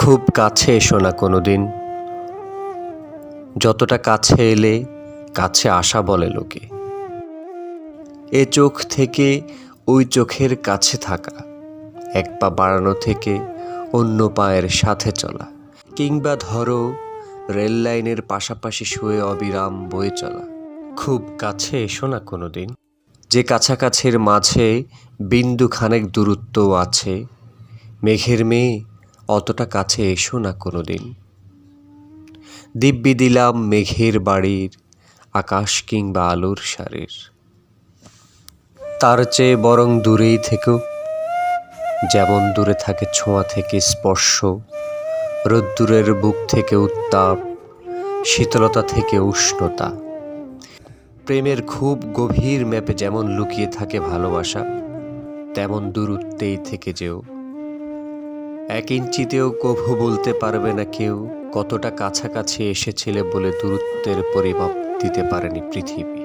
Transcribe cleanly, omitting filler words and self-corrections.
খুব কাছে এসো না কোনোদিন, যতটা কাছে এলে কাছে আসা বলে লোকে। এ চোখ থেকে ওই চোখের কাছে থাকা, এক পা বাড়ানো থেকে অন্য পায়ের সাথে চলা, কিংবা ধরো রেল লাইনের পাশাপাশি শুয়ে অবিরাম বয়ে চলা। খুব কাছে এসো না কোনোদিন, যে কাছাকাছির মাঝে বিন্দু খানেক দূরত্বও আছে। মেঘের মেয়ে, অতটা কাছে এসো না কোনোদিন। দিব্যি দিলাম মেঘের বাড়ির, আকাশ কিংবা আলোর সারের। তার চেয়ে বরং দূরেই থেকো, যেমন দূরে থাকে ছোঁয়া থেকে স্পর্শ, রোদ্দুরের বুক থেকে উত্তাপ, শীতলতা থেকে উষ্ণতা। প্রেমের খুব গভীর ম্যাপে যেমন লুকিয়ে থাকে ভালোবাসা, তেমন দূরত্বেই থেকে যেও। 1 ইঞ্চিতেও কভু বলতে পারবে না কেউ কতটা কাছাকাছি এসেছিলে বলে দূরত্বের পরিমাপ দিতে পারেনি পৃথিবী।